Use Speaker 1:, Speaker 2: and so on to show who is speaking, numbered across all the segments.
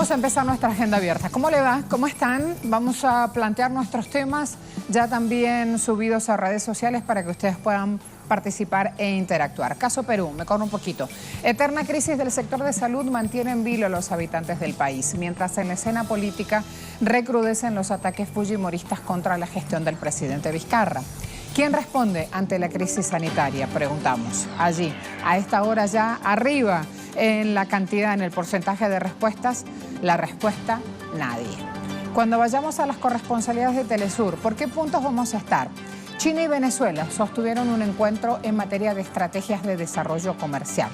Speaker 1: Vamos a empezar nuestra agenda abierta. ¿Cómo le va? ¿Cómo están? Vamos a plantear nuestros temas ya también subidos a redes sociales para que ustedes puedan participar e interactuar. Caso Perú, me corro un poquito. Eterna crisis del sector de salud mantiene en vilo a los habitantes del país, mientras en la escena política recrudecen los ataques fujimoristas contra la gestión del presidente Vizcarra. ¿Quién responde ante la crisis sanitaria? Preguntamos. Allí, a esta hora ya arriba en la cantidad, en el porcentaje de respuestas, la respuesta, nadie. Cuando vayamos a las corresponsalías de Telesur, ¿por qué puntos vamos a estar? China y Venezuela sostuvieron un encuentro en materia de estrategias de desarrollo comercial.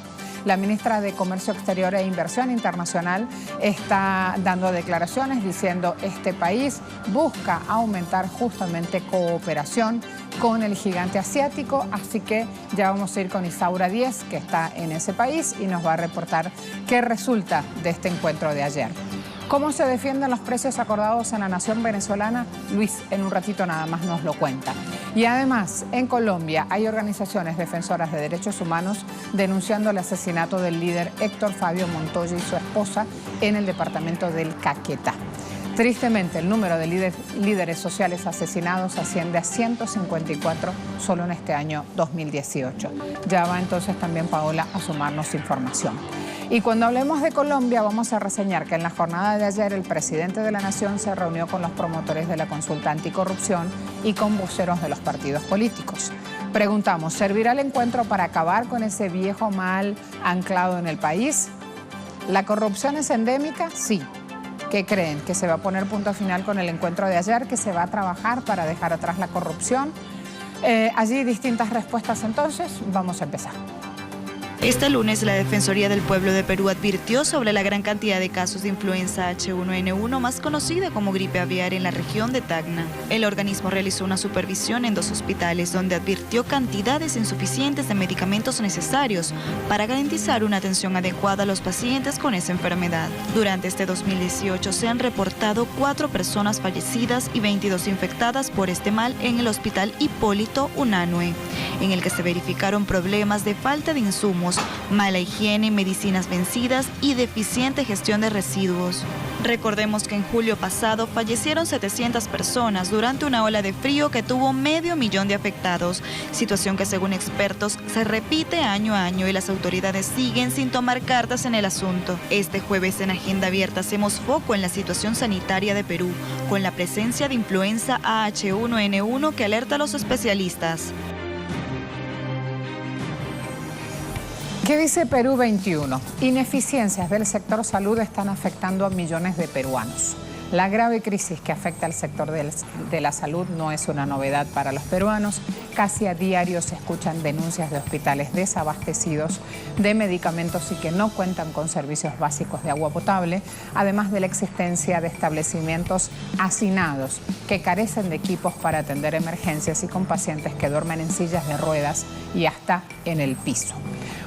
Speaker 1: La ministra de Comercio Exterior e Inversión Internacional está dando declaraciones diciendo que este país busca aumentar justamente cooperación con el gigante asiático, así que ya vamos a ir con Isaura Díez, que está en ese país y nos va a reportar qué resulta de este encuentro de ayer. ¿Cómo se defienden los precios acordados en la nación venezolana? Luis, en un ratito nada más nos lo cuenta. Y además, en Colombia hay organizaciones defensoras de derechos humanos denunciando el asesinato del líder Héctor Fabio Montoya y su esposa en el departamento del Caquetá. Tristemente, el número de líderes sociales asesinados asciende a 154 solo en este año 2018. Ya va entonces también Paola a sumarnos información. Y cuando hablemos de Colombia, vamos a reseñar que en la jornada de ayer el presidente de la Nación se reunió con los promotores de la consulta anticorrupción y con voceros de los partidos políticos. Preguntamos, ¿servirá el encuentro para acabar con ese viejo mal anclado en el país? ¿La corrupción es endémica? Sí. ¿Qué creen? ¿Que se va a poner punto final con el encuentro de ayer? ¿Que se va a trabajar para dejar atrás la corrupción? Allí distintas respuestas entonces. Vamos a empezar.
Speaker 2: Este lunes, la Defensoría del Pueblo de Perú advirtió sobre la gran cantidad de casos de influenza H1N1, más conocida como gripe aviar, en la región de Tacna. El organismo realizó una supervisión en 2 hospitales, donde advirtió cantidades insuficientes de medicamentos necesarios para garantizar una atención adecuada a los pacientes con esa enfermedad. Durante este 2018 se han reportado 4 personas fallecidas y 22 infectadas por este mal en el Hospital Hipólito Unanue, en el que se verificaron problemas de falta de insumos, mala higiene, medicinas vencidas y deficiente gestión de residuos. Recordemos que en julio pasado fallecieron 700 personas durante una ola de frío que tuvo 500.000 de afectados, situación que según expertos se repite año a año y las autoridades siguen sin tomar cartas en el asunto. Este jueves en Agenda Abierta hacemos foco en la situación sanitaria de Perú, con la presencia de influenza H1N1 que alerta a los especialistas.
Speaker 1: ¿Qué dice Perú 21? Ineficiencias del sector salud están afectando a millones de peruanos. La grave crisis que afecta al sector de la salud no es una novedad para los peruanos. Casi a diario se escuchan denuncias de hospitales desabastecidos de medicamentos y que no cuentan con servicios básicos de agua potable, además de la existencia de establecimientos hacinados que carecen de equipos para atender emergencias y con pacientes que duermen en sillas de ruedas y hasta en el piso.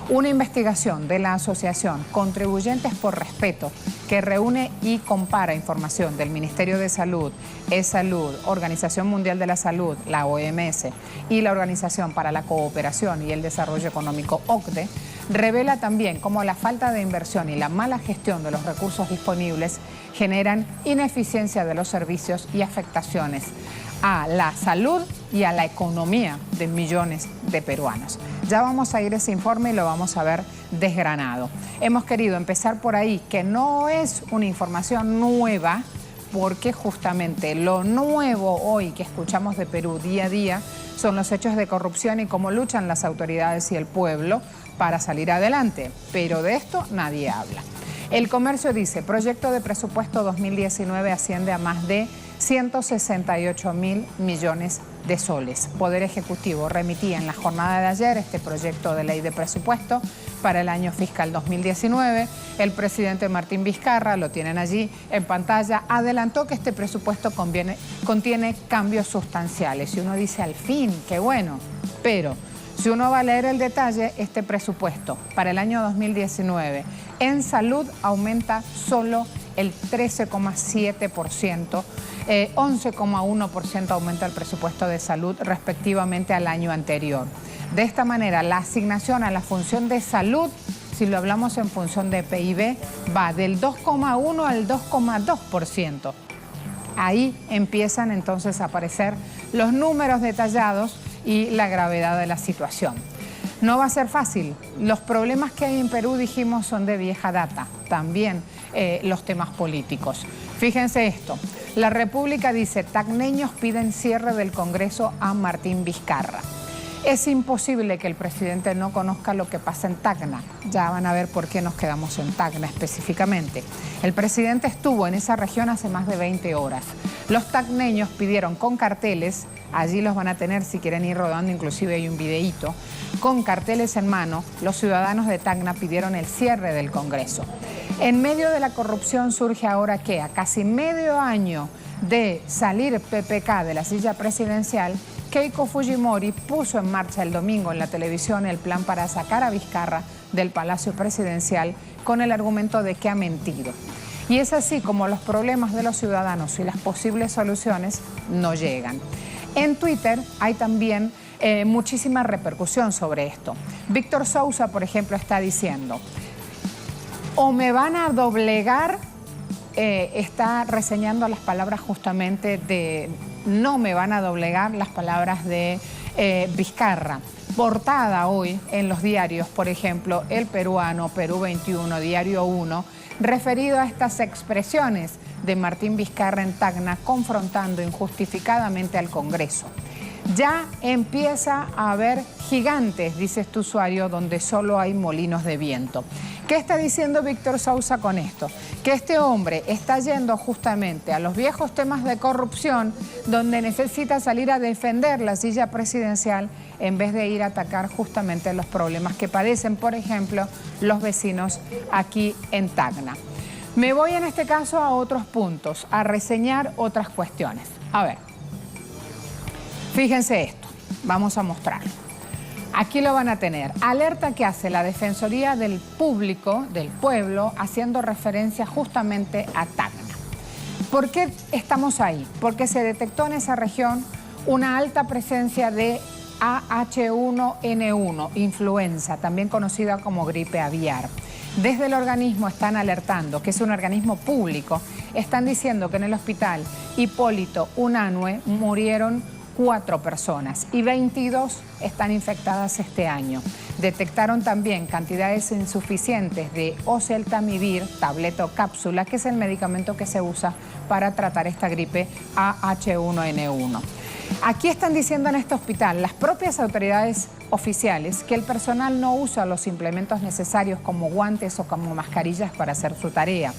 Speaker 1: Una investigación de la asociación Contribuyentes por Respeto, que reúne y compara información del Ministerio de Salud, E-Salud, Organización Mundial de la Salud, la OMS, y la Organización para la Cooperación y el Desarrollo Económico, OCDE, revela también cómo la falta de inversión y la mala gestión de los recursos disponibles generan ineficiencia de los servicios y afectaciones a la salud y a la economía de millones de peruanos. Ya vamos a ir a ese informe y lo vamos a ver desgranado. Hemos querido empezar por ahí, que no es una información nueva, porque justamente lo nuevo hoy que escuchamos de Perú día a día son los hechos de corrupción y cómo luchan las autoridades y el pueblo para salir adelante. Pero de esto nadie habla. El Comercio dice, proyecto de presupuesto 2019 asciende a más de 168.000 millones de soles. Poder Ejecutivo remitía en la jornada de ayer este proyecto de ley de presupuesto para el año fiscal 2019. El presidente Martín Vizcarra, lo tienen allí en pantalla, adelantó que este presupuesto contiene cambios sustanciales. Y uno dice, al fin, qué bueno, pero si uno va a leer el detalle, este presupuesto para el año 2019 en salud aumenta solo el 13,7%, 11,1% aumenta el presupuesto de salud respectivamente al año anterior. De esta manera, la asignación a la función de salud si lo hablamos en función de PIB, va del 2,1 al 2,2%. Ahí empiezan entonces a aparecer los números detallados y la gravedad de la situación. No va a ser fácil. Los problemas que hay en Perú, dijimos, son de vieja data. También los temas políticos. Fíjense esto. La República dice, tacneños piden cierre del Congreso a Martín Vizcarra. Es imposible que el presidente no conozca lo que pasa en Tacna. Ya van a ver por qué nos quedamos en Tacna específicamente. El presidente estuvo en esa región hace más de 20 horas. Los tacneños pidieron con carteles, allí los van a tener si quieren ir rodando, inclusive hay un videíto, con carteles en mano, los ciudadanos de Tacna pidieron el cierre del Congreso. En medio de la corrupción surge ahora que a casi medio año de salir PPK de la silla presidencial, Keiko Fujimori puso en marcha el domingo en la televisión el plan para sacar a Vizcarra del Palacio Presidencial con el argumento de que ha mentido. Y es así como los problemas de los ciudadanos y las posibles soluciones no llegan. En Twitter hay también muchísima repercusión sobre esto. Víctor Sousa, por ejemplo, está diciendo, o me van a doblegar, está reseñando las palabras justamente de no me van a doblegar, las palabras de Vizcarra. Portada hoy en los diarios, por ejemplo, El Peruano, Perú 21, Diario 1, referido a estas expresiones de Martín Vizcarra en Tacna confrontando injustificadamente al Congreso. Ya empieza a haber gigantes, dice este usuario, donde solo hay molinos de viento. ¿Qué está diciendo Víctor Sousa con esto? Que este hombre está yendo justamente a los viejos temas de corrupción, donde necesita salir a defender la silla presidencial en vez de ir a atacar justamente los problemas que padecen, por ejemplo, los vecinos aquí en Tacna. Me voy en este caso a otros puntos, a reseñar otras cuestiones. A ver, fíjense esto, vamos a mostrarlo. Aquí lo van a tener. Alerta que hace la Defensoría del Público, del Pueblo, haciendo referencia justamente a Tacna. ¿Por qué estamos ahí? Porque se detectó en esa región una alta presencia de AH1N1, influenza, también conocida como gripe aviar. Desde el organismo están alertando, que es un organismo público, están diciendo que en el hospital Hipólito Unanue murieron 4 personas y 22 están infectadas este año. Detectaron también cantidades insuficientes de oseltamivir, tableta o cápsula, que es el medicamento que se usa para tratar esta gripe AH1N1. Aquí están diciendo en este hospital las propias autoridades oficiales que el personal no usa los implementos necesarios como guantes o como mascarillas para hacer su tarea,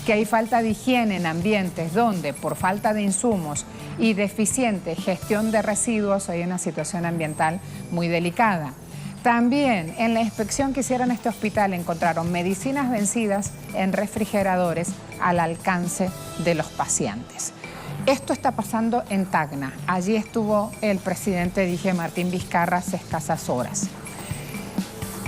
Speaker 1: que hay falta de higiene en ambientes donde, por falta de insumos y deficiente gestión de residuos, hay una situación ambiental muy delicada. También en la inspección que hicieron en este hospital encontraron medicinas vencidas en refrigeradores al alcance de los pacientes. Esto está pasando en Tacna. Allí estuvo el presidente, dije, Martín Vizcarra, hace escasas horas.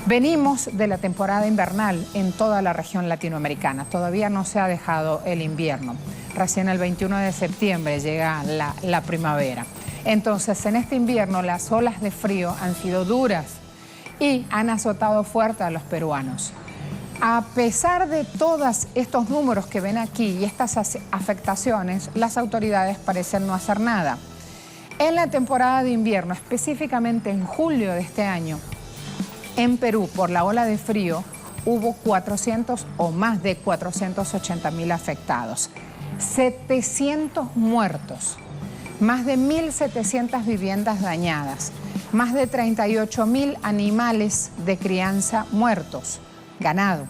Speaker 1: Venimos de la temporada invernal en toda la región latinoamericana. Todavía no se ha dejado el invierno. Recién el 21 de septiembre llega la primavera. Entonces, en este invierno las olas de frío han sido duras y han azotado fuerte a los peruanos. A pesar de todos estos números que ven aquí y estas afectaciones, las autoridades parecen no hacer nada. En la temporada de invierno, específicamente en julio de este año, en Perú, por la ola de frío, hubo 400 o más de 480.000 afectados, 700 muertos, más de 1.700 viviendas dañadas, más de 38.000 animales de crianza muertos, ganado,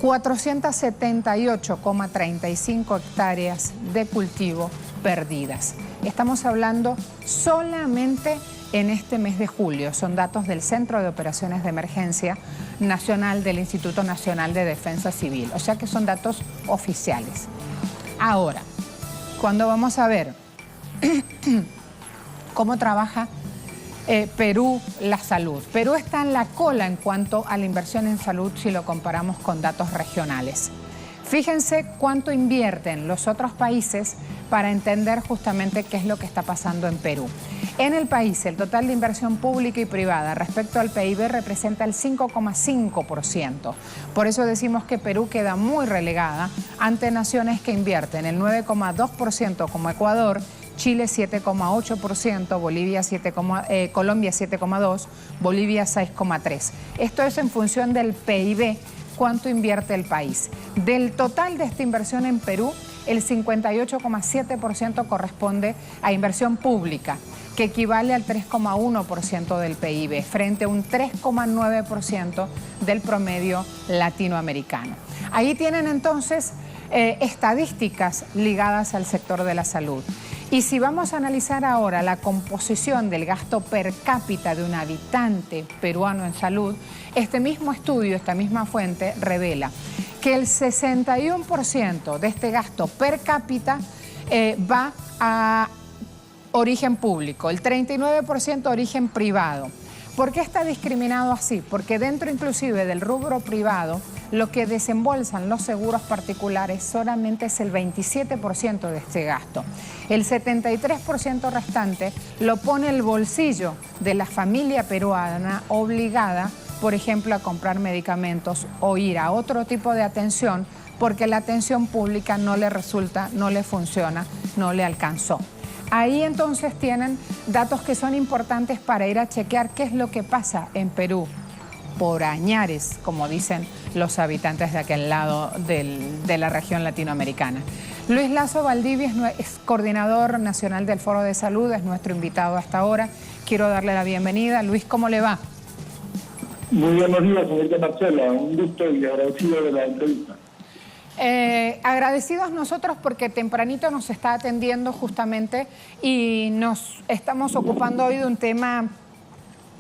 Speaker 1: 478,35 hectáreas de cultivo perdidas. Estamos hablando solamente en este mes de julio. Son datos del Centro de Operaciones de Emergencia Nacional del Instituto Nacional de Defensa Civil. O sea que son datos oficiales. Ahora, cuando vamos a ver cómo trabaja Perú la salud. Perú está en la cola en cuanto a la inversión en salud si lo comparamos con datos regionales. Fíjense cuánto invierten los otros países para entender justamente qué es lo que está pasando en Perú. En el país, el total de inversión pública y privada respecto al PIB representa el 5,5%. Por eso decimos que Perú queda muy relegada ante naciones que invierten el 9,2% como Ecuador, Chile 7,8%, Colombia 7,2%, Bolivia 6,3%. Esto es en función del PIB, cuánto invierte el país. Del total de esta inversión en Perú, el 58,7% corresponde a inversión pública, que equivale al 3,1% del PIB, frente a un 3,9% del promedio latinoamericano. Ahí tienen entonces estadísticas ligadas al sector de la salud. Y si vamos a analizar ahora la composición del gasto per cápita de un habitante peruano en salud, este mismo estudio, esta misma fuente, revela que el 61% de este gasto per cápita va a origen público, el 39% origen privado. ¿Por qué está discriminado así? Porque dentro inclusive del rubro privado, lo que desembolsan los seguros particulares solamente es el 27% de este gasto. El 73% restante lo pone el bolsillo de la familia peruana obligada, por ejemplo, a comprar medicamentos o ir a otro tipo de atención porque la atención pública no le resulta, no le funciona, no le alcanzó. Ahí entonces tienen datos que son importantes para ir a chequear qué es lo que pasa en Perú, por añares, como dicen los habitantes de aquel lado de la región latinoamericana. Luis Lazo Valdivia es coordinador nacional del Foro de Salud, es nuestro invitado hasta ahora. Quiero darle la bienvenida. Luis, ¿cómo le va?
Speaker 3: Muy buenos días, señorita Marcela. Un gusto y agradecido de la entrevista.
Speaker 1: Agradecidos nosotros porque tempranito nos está atendiendo justamente y nos estamos ocupando hoy de un tema,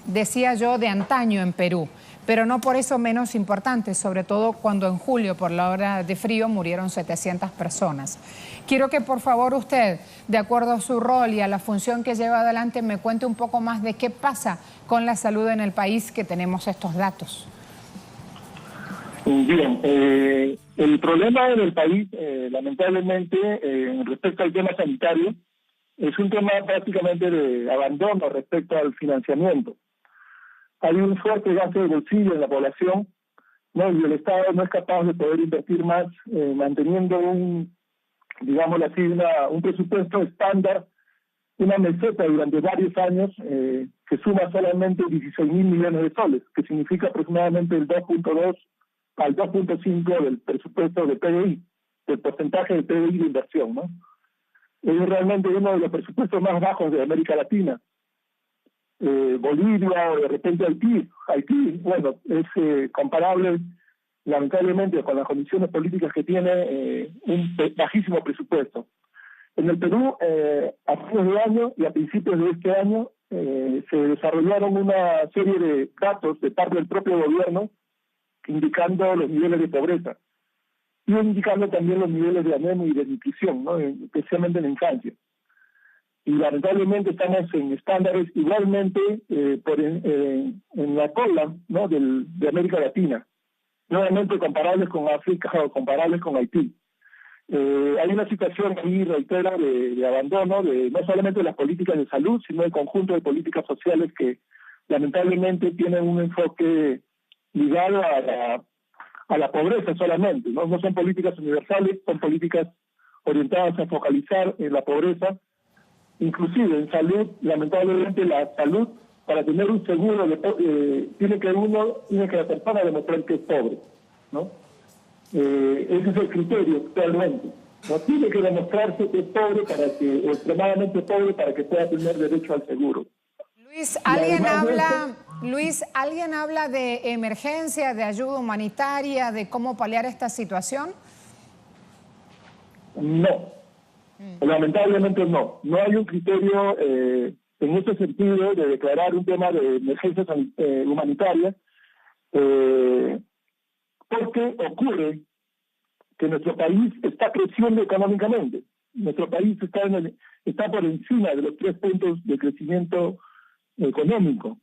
Speaker 1: decía yo, de antaño en Perú, pero no por eso menos importante, sobre todo cuando en julio por la hora de frío murieron 700 personas. Quiero que por favor usted, de acuerdo a su rol y a la función que lleva adelante, me cuente un poco más de qué pasa con la salud en el país, que tenemos estos datos.
Speaker 3: Bien, el problema en el país, lamentablemente, respecto al tema sanitario, es un tema prácticamente de abandono respecto al financiamiento. Hay un fuerte gasto de bolsillo en la población, ¿no? Y el Estado no es capaz de poder invertir más, manteniendo digámoslo así, un presupuesto estándar, una meseta durante varios años, que suma solamente 16.000 millones de soles, que significa aproximadamente el 2.2 al 2.5 del presupuesto de PDI, del porcentaje de PDI de inversión, ¿no? Es realmente uno de los presupuestos más bajos de América Latina. Bolivia o de repente Haití, bueno, es comparable lamentablemente con las condiciones políticas que tiene, un bajísimo presupuesto. En el Perú, a fines de año y a principios de este año, se desarrollaron una serie de datos de parte del propio gobierno indicando los niveles de pobreza y indicando también los niveles de anemia y de nutrición, ¿no? Especialmente en la infancia. Y lamentablemente estamos en estándares igualmente en la cola, ¿no? de América Latina, nuevamente comparables con África o comparables con Haití. Hay una situación ahí, reitero, de abandono de no solamente de las políticas de salud, sino el conjunto de políticas sociales que lamentablemente tienen un enfoque ligado a la pobreza solamente, ¿no? No son políticas universales, son políticas orientadas a focalizar en la pobreza. Inclusive en salud, lamentablemente la salud, para tener un seguro, tiene que la persona demostrar que es pobre, ¿no? Ese es el criterio actualmente. No tiene que demostrarse que es pobre o extremadamente pobre para que pueda tener derecho al seguro.
Speaker 1: Luis, ¿alguien habla de emergencia, de ayuda humanitaria, de cómo paliar esta situación?
Speaker 3: No. Lamentablemente no. No hay un criterio en ese sentido de declarar un tema de emergencia humanitaria, porque ocurre que nuestro país está creciendo económicamente. Nuestro país está por encima de los 3 puntos de crecimiento económico.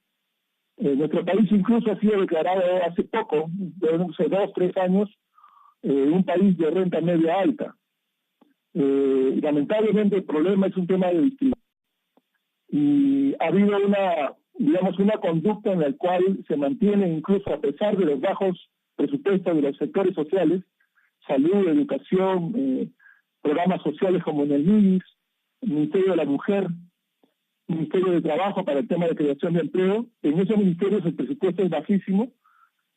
Speaker 3: Nuestro país incluso ha sido declarado hace poco, hace 2 o 3 años, un país de renta media alta. Lamentablemente el problema es un tema de distribución. Y ha habido una conducta en la cual se mantiene, incluso a pesar de los bajos presupuestos de los sectores sociales, salud, educación, programas sociales como en el MINIS, Ministerio de la Mujer, Ministerio de Trabajo para el tema de creación de empleo. En esos ministerios el presupuesto es bajísimo,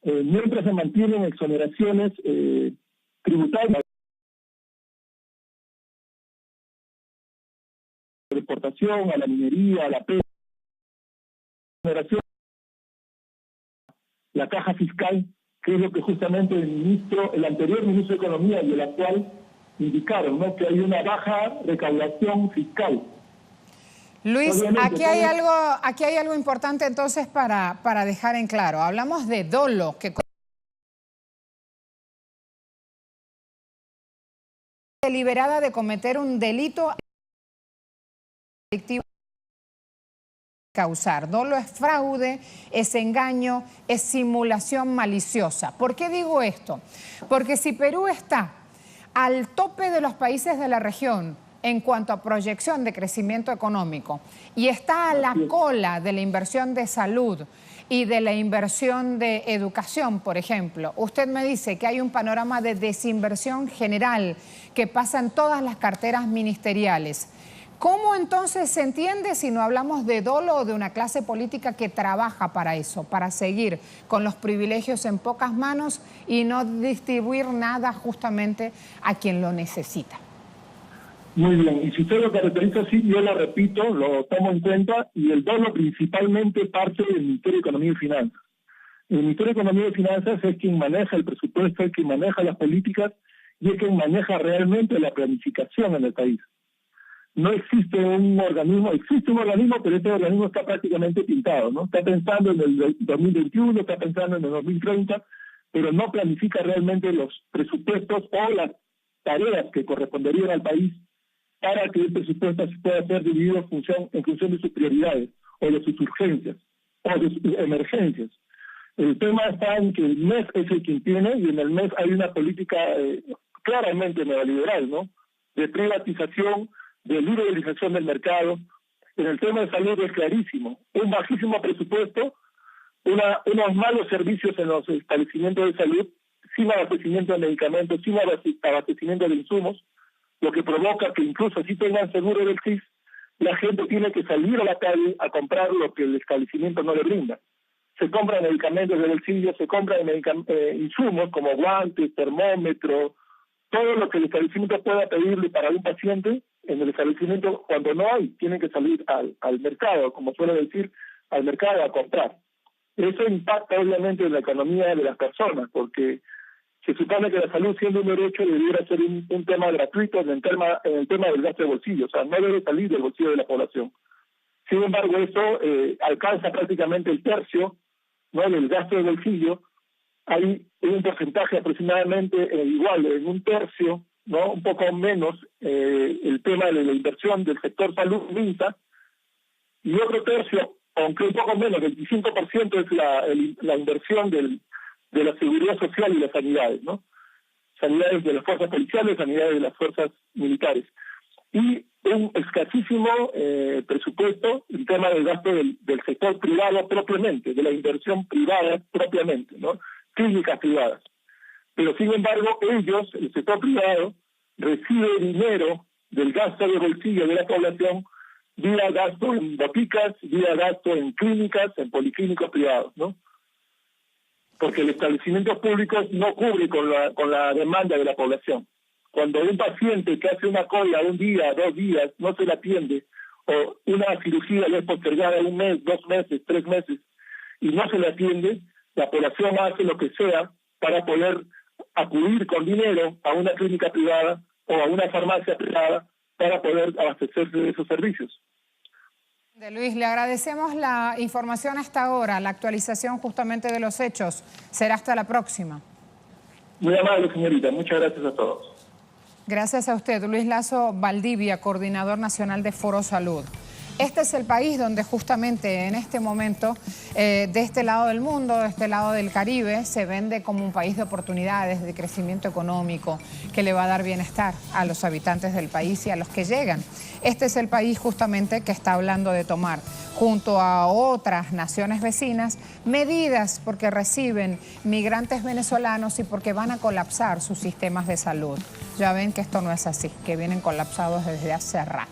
Speaker 3: mientras se mantienen exoneraciones tributarias de exportación, a la minería, a la pesca, la caja fiscal, que es lo que justamente el anterior ministro de Economía y el actual indicaron, ¿no? Que hay una baja recaudación fiscal.
Speaker 1: Luis, aquí hay algo importante entonces para dejar en claro. Hablamos de dolo, que deliberada de cometer un delito delictivo causar. Dolo es fraude, es engaño, es simulación maliciosa. ¿Por qué digo esto? Porque si Perú está al tope de los países de la región en cuanto a proyección de crecimiento económico y está a la cola de la inversión de salud y de la inversión de educación, por ejemplo, usted me dice que hay un panorama de desinversión general que pasa en todas las carteras ministeriales. ¿Cómo entonces se entiende si no hablamos de dolo o de una clase política que trabaja para eso, para seguir con los privilegios en pocas manos y no distribuir nada justamente a quien lo necesita?
Speaker 3: Muy bien, y si usted lo caracteriza así, yo lo repito, lo tomo en cuenta, y el dolo principalmente parte del Ministerio de Economía y Finanzas. El Ministerio de Economía y Finanzas es quien maneja el presupuesto, es quien maneja las políticas y es quien maneja realmente la planificación en el país. No existe un organismo, existe un organismo, pero este organismo está prácticamente pintado, ¿no? Está pensando en el 2021, está pensando en el 2030, pero no planifica realmente los presupuestos o las tareas que corresponderían al país para que el presupuesto pueda ser dividido en función de sus prioridades, o de sus urgencias, o de sus emergencias. El tema está en que el MES es el que tiene, y en el MES hay una política claramente neoliberal, ¿no? De privatización, de liberalización del mercado. En el tema de salud es clarísimo. Un bajísimo presupuesto, unos malos servicios en los establecimientos de salud, sin abastecimiento de medicamentos, sin abastecimiento de insumos, lo que provoca que incluso si tengan seguro del CIS, la gente tiene que salir a la calle a comprar lo que el establecimiento no le brinda. Se compran medicamentos de bolsillo, se compran insumos como guantes, termómetro, todo lo que el establecimiento pueda pedirle para un paciente, en el establecimiento cuando no hay, tienen que salir al mercado, como suele decir, al mercado a comprar. Eso impacta obviamente en la economía de las personas, porque se supone que la salud, siendo un derecho, debiera ser un tema gratuito en el tema del gasto de bolsillo, o sea, no debe salir del bolsillo de la población. Sin embargo, eso alcanza prácticamente el tercio, ¿no?, del gasto de bolsillo. Hay un porcentaje aproximadamente igual, en un tercio, ¿no?, un poco menos, el tema de la inversión del sector salud, MINSA, y otro tercio, aunque un poco menos, 25% es la inversión de la seguridad social y las sanidades, ¿no? Sanidades de las fuerzas policiales, sanidades de las fuerzas militares. Y un escasísimo presupuesto, el tema del gasto del sector privado propiamente, de la inversión privada propiamente, ¿no? Clínicas privadas. Pero sin embargo, ellos, el sector privado, recibe dinero del gasto de bolsillo de la población vía gasto en boticas, vía gasto en clínicas, en policlínicos privados, ¿no? Porque el establecimiento público no cubre con la demanda de la población. Cuando un paciente que hace una cola un día, 2 días, no se le atiende, o una cirugía le es postergada 1 mes, 2 meses, 3 meses, y no se le atiende, la población hace lo que sea para poder acudir con dinero a una clínica privada o a una farmacia privada para poder abastecerse de esos servicios.
Speaker 1: Luis, le agradecemos la información hasta ahora, la actualización justamente de los hechos. Será hasta la próxima.
Speaker 3: Muy amable, señorita. Muchas gracias a todos.
Speaker 1: Gracias a usted, Luis Lasso Valdivia, coordinador nacional de Foro Salud. Este es el país donde justamente en este momento, de este lado del mundo, de este lado del Caribe, se vende como un país de oportunidades, de crecimiento económico, que le va a dar bienestar a los habitantes del país y a los que llegan. Este es el país justamente que está hablando de tomar, junto a otras naciones vecinas, medidas porque reciben migrantes venezolanos y porque van a colapsar sus sistemas de salud. Ya ven que esto no es así, que vienen colapsados desde hace rato.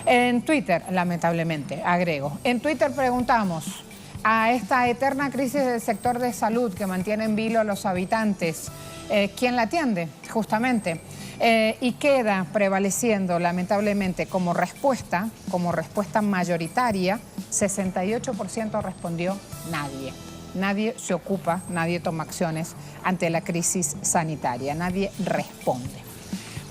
Speaker 1: En Twitter, lamentablemente, agrego, en Twitter preguntamos a esta eterna crisis del sector de salud que mantiene en vilo a los habitantes, ¿quién la atiende? Justamente. Y queda prevaleciendo, lamentablemente, como respuesta mayoritaria, 68% respondió nadie. Nadie se ocupa, nadie toma acciones ante la crisis sanitaria, nadie responde.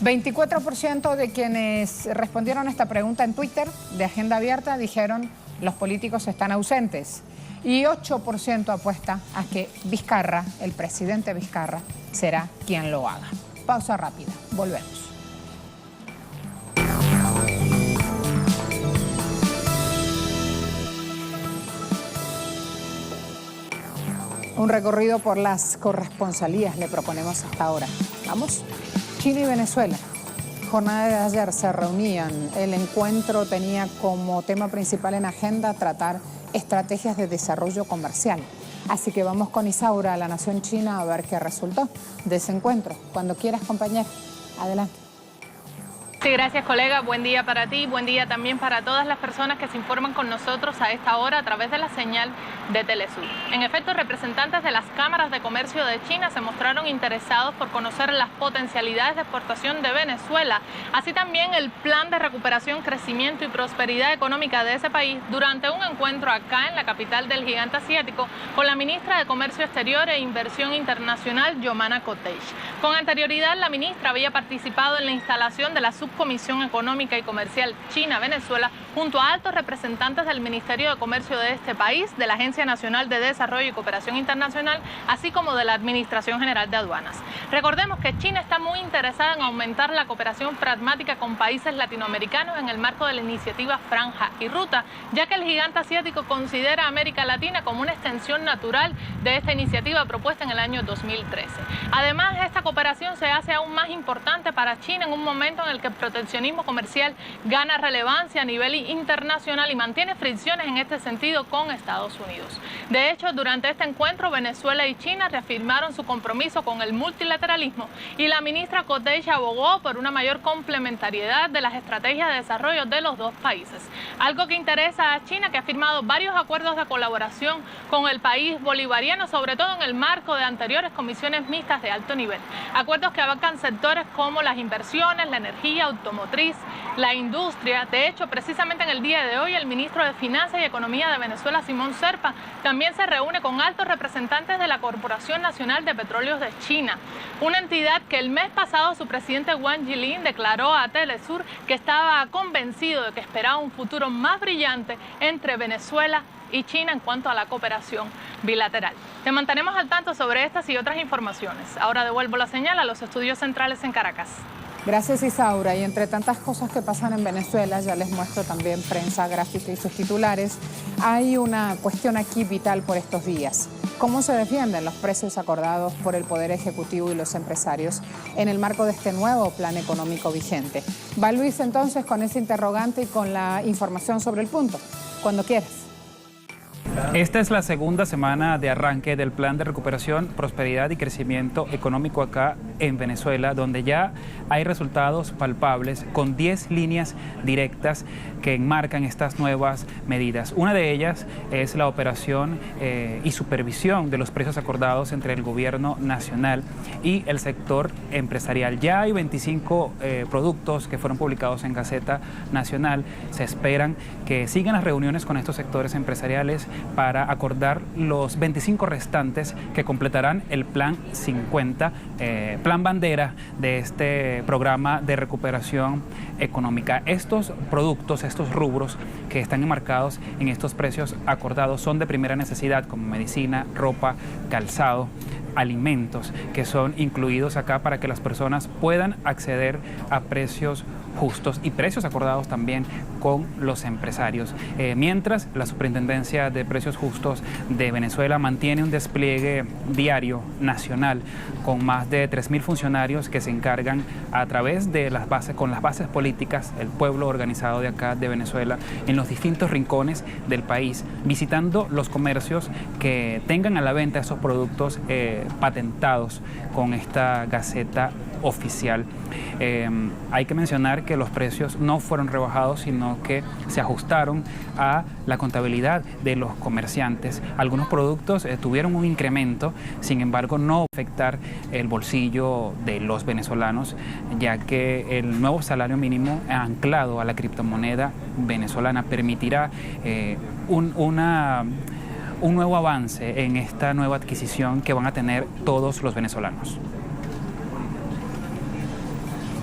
Speaker 1: 24% de quienes respondieron a esta pregunta en Twitter de Agenda Abierta dijeron los políticos están ausentes y 8% apuesta a que Vizcarra, el presidente Vizcarra, será quien lo haga. Pausa rápida, volvemos. Un recorrido por las corresponsalías le proponemos hasta ahora. ¿Vamos? China y Venezuela. Jornada de ayer se reunían. El encuentro tenía como tema principal en agenda tratar estrategias de desarrollo comercial. Así que vamos con Isaura a la nación china a ver qué resultó de ese encuentro. Cuando quieras, compañero. Adelante.
Speaker 4: Sí, gracias, colega. Buen día para ti, buen día también para todas las personas que se informan con nosotros a esta hora a través de la señal de Telesur. En efecto, representantes de las cámaras de comercio de China se mostraron interesados por conocer las potencialidades de exportación de Venezuela, así también el plan de recuperación, crecimiento y prosperidad económica de ese país durante un encuentro acá en la capital del gigante asiático con la ministra de Comercio Exterior e Inversión Internacional, Yomana Kotej. Con anterioridad, la ministra había participado en la instalación de la Subcomisión Económica y Comercial China-Venezuela junto a altos representantes del Ministerio de Comercio de este país, de la Agencia Nacional de Desarrollo y Cooperación Internacional, así como de la Administración General de Aduanas. Recordemos que China está muy interesada en aumentar la cooperación pragmática con países latinoamericanos en el marco de la iniciativa Franja y Ruta, ya que el gigante asiático considera a América Latina como una extensión natural de esta iniciativa propuesta en el año 2013. Además, esta cooperación se hace aún más importante para China en un momento en el que el proteccionismo comercial gana relevancia a nivel internacional y mantiene fricciones en este sentido con Estados Unidos. De hecho, durante este encuentro, Venezuela y China reafirmaron su compromiso con el multilateralismo y la ministra Kotej abogó por una mayor complementariedad de las estrategias de desarrollo de los dos países. Algo que interesa a China, que ha firmado varios acuerdos de colaboración con el país bolivariano, sobre todo en el marco de anteriores comisiones mixtas de alto nivel. Acuerdos que abarcan sectores como las inversiones, la energía, automotriz, la industria. De hecho, precisamente en el día de hoy, el ministro de Finanzas y Economía de Venezuela, Simón Serpa, también se reúne con altos representantes de la Corporación Nacional de Petróleos de China, una entidad que el mes pasado su presidente Wang Yilin declaró a Telesur que estaba convencido de que esperaba un futuro más brillante entre Venezuela y China en cuanto a la cooperación bilateral. Te mantenemos al tanto sobre estas y otras informaciones. Ahora devuelvo la señal a los estudios centrales en Caracas.
Speaker 1: Gracias, Isaura. Y entre tantas cosas que pasan en Venezuela, ya les muestro también prensa gráfica y sus titulares, hay una cuestión aquí vital por estos días. ¿Cómo se defienden los precios acordados por el Poder Ejecutivo y los empresarios en el marco de este nuevo plan económico vigente? Va Luis entonces con ese interrogante y con la información sobre el punto. Cuando quieras.
Speaker 5: Esta es la segunda semana de arranque del Plan de Recuperación, Prosperidad y Crecimiento Económico acá en Venezuela, donde ya hay resultados palpables con 10 líneas directas que enmarcan estas nuevas medidas. Una de ellas es la operación y supervisión de los precios acordados entre el gobierno nacional y el sector empresarial. Ya hay 25 productos que fueron publicados en Gaceta Nacional. Se esperan que sigan las reuniones con estos sectores empresariales para acordar los 25 restantes que completarán el Plan 50, plan bandera de este programa de recuperación económica. Estos productos, estos rubros que están enmarcados en estos precios acordados son de primera necesidad, como medicina, ropa, calzado, alimentos, que son incluidos acá para que las personas puedan acceder a precios justos y precios acordados también con los empresarios. Mientras la Superintendencia de Precios Justos de Venezuela mantiene un despliegue diario nacional con más de 3.000 funcionarios que se encargan a través de las bases, con las bases políticas, el pueblo organizado de acá de Venezuela, en los distintos rincones del país, visitando los comercios que tengan a la venta esos productos patentados con esta Gaceta Oficial. Hay que mencionar que los precios no fueron rebajados, sino que se ajustaron a la contabilidad de los comerciantes. Algunos productos tuvieron un incremento, sin embargo no afectar el bolsillo de los venezolanos, ya que el nuevo salario mínimo anclado a la criptomoneda venezolana permitirá un nuevo avance en esta nueva adquisición que van a tener todos los venezolanos.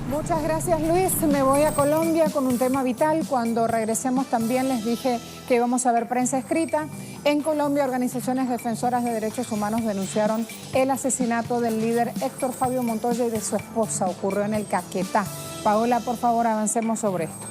Speaker 1: Muchas gracias, Luis. Me voy a Colombia con un tema vital. Cuando regresemos también les dije que íbamos a ver prensa escrita. En Colombia, organizaciones defensoras de derechos humanos denunciaron el asesinato del líder Héctor Fabio Montoya y de su esposa. Ocurrió en el Caquetá. Paola, por favor, avancemos sobre esto.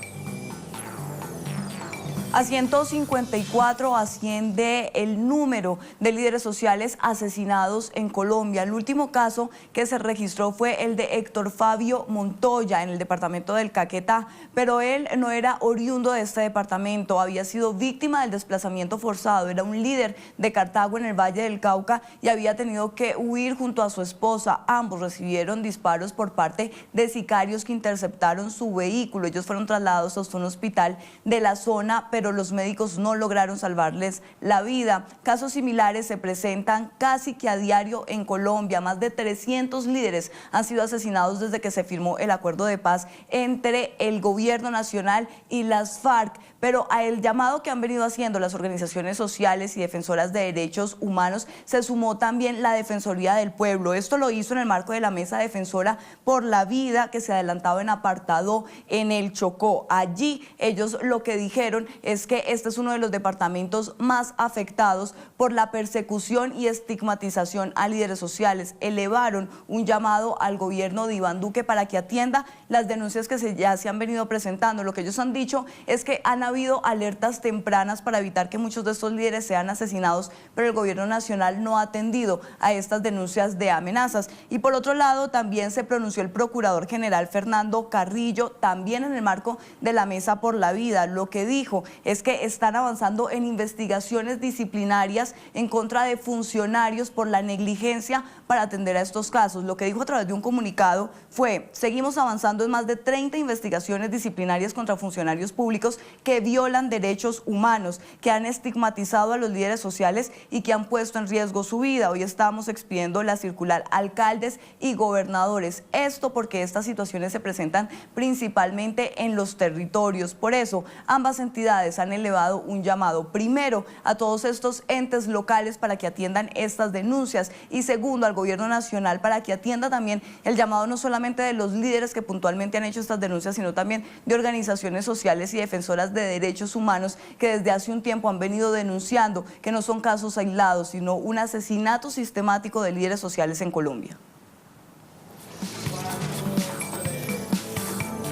Speaker 6: A 154 asciende el número de líderes sociales asesinados en Colombia. El último caso que se registró fue el de Héctor Fabio Montoya en el departamento del Caquetá, pero él no era oriundo de este departamento, había sido víctima del desplazamiento forzado, era un líder de Cartago en el Valle del Cauca y había tenido que huir junto a su esposa. Ambos recibieron disparos por parte de sicarios que interceptaron su vehículo. Ellos fueron trasladados hasta un hospital de la zona, pero los médicos no lograron salvarles la vida. Casos similares se presentan casi que a diario en Colombia. Más de 300 líderes han sido asesinados desde que se firmó el acuerdo de paz entre el gobierno nacional y las FARC. Pero a el llamado que han venido haciendo las organizaciones sociales y defensoras de derechos humanos se sumó también la Defensoría del Pueblo. Esto lo hizo en el marco de la Mesa Defensora por la Vida que se adelantaba en Apartado en el Chocó. Allí ellos lo que dijeron es que este es uno de los departamentos más afectados por la persecución y estigmatización a líderes sociales. Elevaron un llamado al gobierno de Iván Duque para que atienda las denuncias que ya se han venido presentando. Lo que ellos han dicho es que han habido alertas tempranas para evitar que muchos de estos líderes sean asesinados, pero el gobierno nacional no ha atendido a estas denuncias de amenazas. Y por otro lado, también se pronunció el procurador general Fernando Carrillo, también en el marco de la Mesa por la Vida. Lo que dijo es que están avanzando en investigaciones disciplinarias en contra de funcionarios por la negligencia para atender a estos casos. Lo que dijo a través de un comunicado fue: seguimos avanzando en más de 30 investigaciones disciplinarias contra funcionarios públicos que violan derechos humanos, que han estigmatizado a los líderes sociales y que han puesto en riesgo su vida. Hoy estamos expidiendo la circular alcaldes y gobernadores. Esto porque estas situaciones se presentan principalmente en los territorios. Por eso, ambas entidades han elevado un llamado, primero, a todos estos entes locales para que atiendan estas denuncias y segundo, al gobierno nacional para que atienda también el llamado no solamente de los líderes que puntualmente han hecho estas denuncias, sino también de organizaciones sociales y defensoras de derechos humanos que desde hace un tiempo han venido denunciando que no son casos aislados, sino un asesinato sistemático de líderes sociales en Colombia.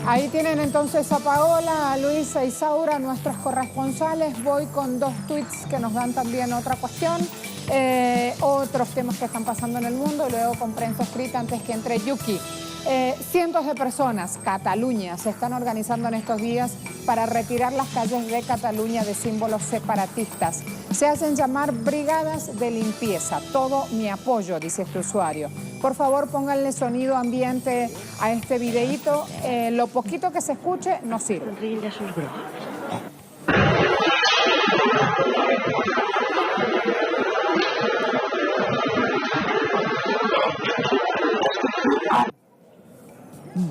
Speaker 1: Ahí tienen entonces a Paola, a Luisa y Saura, nuestros corresponsales. Voy con dos tweets que nos dan también otra cuestión, otros temas que están pasando en el mundo, y luego con prensa escrita antes que entre Yuki. Cientos de personas, Cataluña, se están organizando en estos días para retirar las calles de Cataluña de símbolos separatistas. Se hacen llamar brigadas de limpieza. Todo mi apoyo, dice este usuario. Por favor, pónganle sonido ambiente a este videíto. Lo poquito que se escuche nos sirve.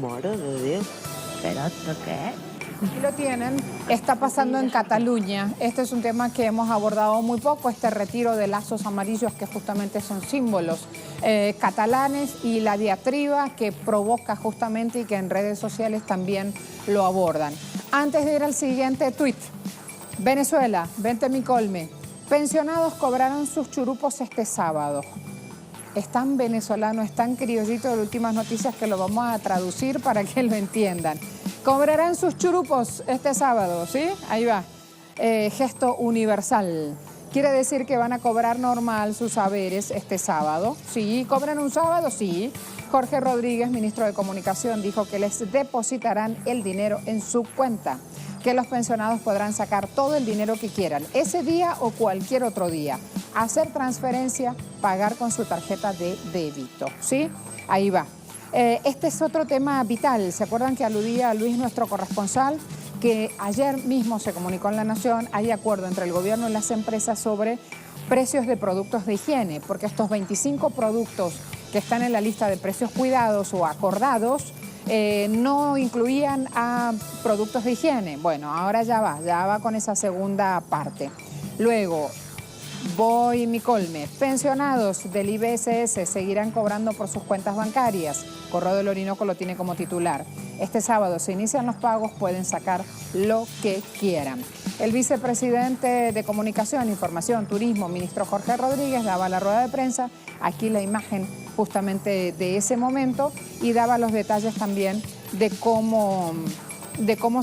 Speaker 7: Mare de Dios, ¿pero esto qué es?
Speaker 1: Aquí lo tienen, está pasando en Cataluña. Este es un tema que hemos abordado muy poco, este retiro de lazos amarillos que justamente son símbolos catalanes y la diatriba que provoca justamente y que en redes sociales también lo abordan. Antes de ir al siguiente tuit, Venezuela, vente mi colme. Pensionados cobraron sus churupos este sábado. es tan venezolano, es tan criollito de últimas noticias que lo vamos a traducir para que lo entiendan. Cobrarán sus churupos este sábado, ¿sí? Ahí va. Gesto universal. Quiere decir que van a cobrar normal sus haberes este sábado. Sí, ¿cobran un sábado? Sí. Jorge Rodríguez, ministro de Comunicación, dijo que les depositarán el dinero en su cuenta, que los pensionados podrán sacar todo el dinero que quieran, ese día o cualquier otro día, hacer transferencia, pagar con su tarjeta de débito, ¿sí? Ahí va. Este es otro tema vital. ¿Se acuerdan que aludía a Luis, nuestro corresponsal? Que ayer mismo se comunicó en La Nación, hay acuerdo entre el gobierno y las empresas sobre precios de productos de higiene, porque estos 25 productos que están en la lista de precios cuidados o acordados no incluían a productos de higiene. Bueno, ahora ya va con esa segunda parte. Luego, voy mi colme. Pensionados del IBSS seguirán cobrando por sus cuentas bancarias. Correo del Orinoco lo tiene como titular. Este sábado se inician los pagos, pueden sacar lo que quieran. El vicepresidente de Comunicación, Información, Turismo, ministro Jorge Rodríguez, daba la rueda de prensa. Aquí la imagen justamente de ese momento y daba los detalles también de cómo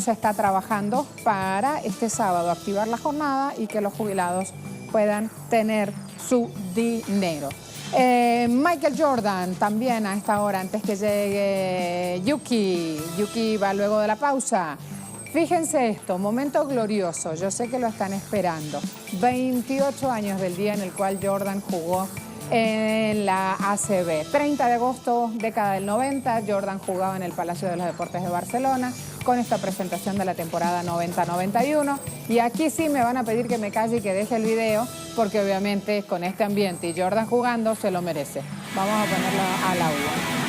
Speaker 1: se está trabajando para este sábado activar la jornada y que los jubilados puedan tener su dinero. Michael Jordan también a esta hora, antes que llegue Yuki. Yuki va luego de la pausa. Fíjense esto, momento glorioso, yo sé que lo están esperando. 28 años del día en el cual Jordan jugó en la ACB. 30 de agosto, década del 90, Jordan jugaba en el Palacio de los Deportes de Barcelona con esta presentación de la temporada 90-91. Y aquí sí me van a pedir que me calle y que deje el video, porque obviamente con este ambiente y Jordan jugando se lo merece. Vamos a ponerlo al audio.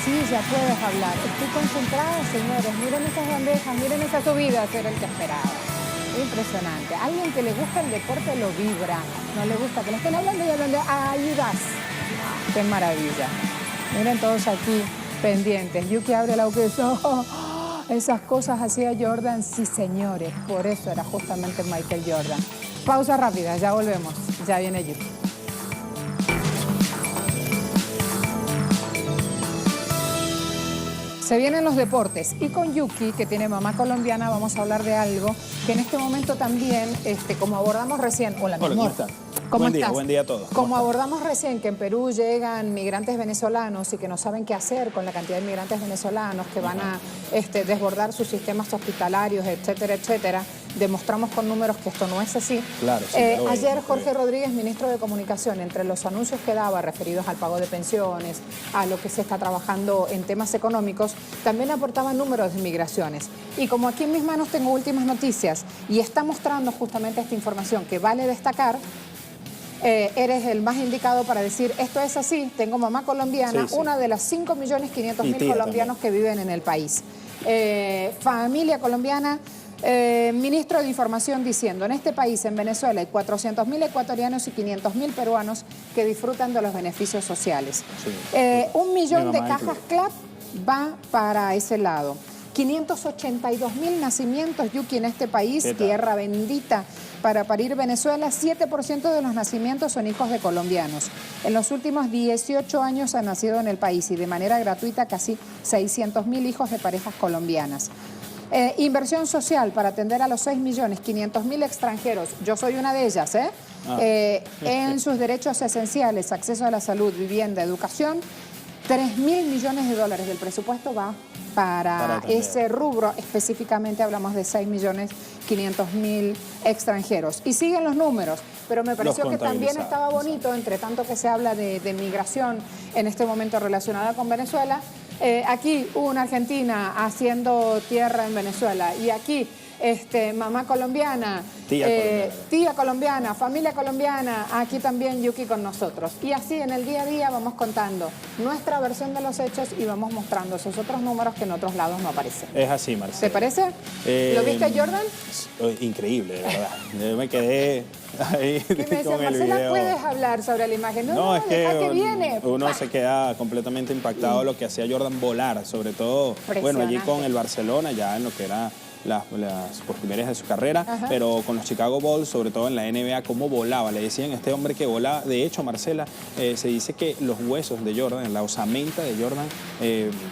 Speaker 1: Sí, ya puedes hablar. Estoy concentrada, señores. Miren esas bandejas, miren esa subida, era el que esperaba. Impresionante. Alguien que le gusta el deporte lo vibra. No le gusta que le estén hablando y hablando. ¡Ahí vas! ¡Qué maravilla! Miren todos aquí pendientes. Yuki abre la boca y dice, oh, esas cosas hacía Jordan. Sí, señores. Por eso era justamente Michael Jordan. Pausa rápida, ya volvemos. Ya viene Yuki. Se vienen los deportes y con Yuki, que tiene mamá colombiana, vamos a hablar de algo que en este momento también, como abordamos recién... Hola, mi amor. ¿Cómo estás?
Speaker 8: Buen día a todos.
Speaker 1: Como abordamos recién que en Perú llegan migrantes venezolanos y que no saben qué hacer con la cantidad de migrantes venezolanos que van a desbordar sus sistemas hospitalarios, etcétera, etcétera, demostramos con números que esto no es así.
Speaker 8: Claro, sí,
Speaker 1: ayer Jorge Rodríguez, ministro de Comunicación, entre los anuncios que daba referidos al pago de pensiones, a lo que se está trabajando en temas económicos, también aportaba números de migraciones. Y como aquí en mis manos tengo últimas noticias y está mostrando justamente esta información que vale destacar, eres el más indicado para decir esto es así. Tengo mamá colombiana, sí. Una de las 5.500.000 colombianos que viven en el país. Familia colombiana. Ministro de Información diciendo, en este país, en Venezuela, hay 400.000 ecuatorianos y 500.000 peruanos que disfrutan de los beneficios sociales. Sí. 1 millón de cajas CLAP va para ese lado. 582.000 nacimientos, Yuki, en este país, tierra bendita para parir Venezuela. 7% de los nacimientos son hijos de colombianos. En los últimos 18 años han nacido en el país y de manera gratuita casi 600.000 hijos de parejas colombianas. Inversión social para atender a los 6.500.000 extranjeros, yo soy una de ellas, en sus derechos esenciales, acceso a la salud, vivienda, educación. 3.000 millones de dólares del presupuesto va para ese rubro. Específicamente hablamos de 6.500.000 extranjeros. Y siguen los números, pero me pareció que también estaba bonito, entre tanto que se habla de migración en este momento relacionada con Venezuela. Aquí una argentina haciendo tierra en Venezuela y aquí mamá colombiana,
Speaker 8: tía
Speaker 1: colombiana, familia colombiana, aquí también Yuki con nosotros. Y así en el día a día vamos contando nuestra versión de los hechos y vamos mostrando esos otros números que en otros lados no aparecen.
Speaker 8: Es así, Marcela.
Speaker 1: ¿Te parece? ¿Lo viste, Jordan?
Speaker 8: Increíble, de verdad. Yo me quedé ahí
Speaker 1: y me decía,
Speaker 8: con el
Speaker 1: Marcela,
Speaker 8: video.
Speaker 1: ¿puedes hablar sobre la imagen?
Speaker 8: No, es que
Speaker 1: viene.
Speaker 8: uno se queda completamente impactado de lo que hacía Jordan volar, sobre todo, bueno, allí con el Barcelona, ya en lo que era las postrimerías de su carrera, pero con los Chicago Bulls, sobre todo en la NBA, cómo volaba. Le decían a este hombre que volaba. De hecho, Marcela, se dice que los huesos de Jordan, la osamenta de Jordan,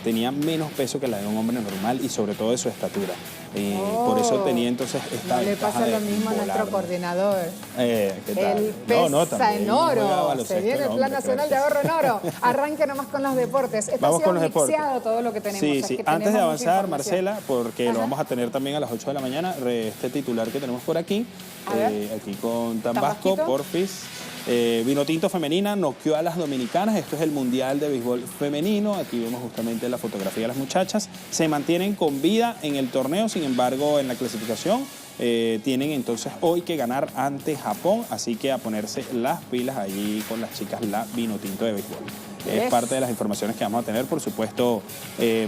Speaker 8: tenían menos peso que la de un hombre normal y sobre todo de su estatura. Por eso tenía entonces esta
Speaker 1: No le pasa lo mismo a nuestro coordinador.
Speaker 8: ¿Qué tal?
Speaker 1: Él pesa en oro. Se viene el Plan Nacional de Ahorro en Oro. Arranque nomás con los deportes.
Speaker 8: Vamos con los deportes.
Speaker 1: Todo lo que tenemos.
Speaker 8: Sí. Antes de avanzar, Marcela, porque lo vamos a tener también a las 8 de la mañana, este titular que tenemos por aquí, aquí con Tambasco, porfis. Vinotinto femenina noqueó a las dominicanas. Esto es el Mundial de Béisbol Femenino. Aquí vemos justamente la fotografía de las muchachas. Se mantienen con vida en el torneo, sin embargo, en la clasificación tienen entonces hoy que ganar ante Japón. Así que a ponerse las pilas allí con las chicas la Vinotinto de Béisbol. Es parte de las informaciones que vamos a tener, por supuesto,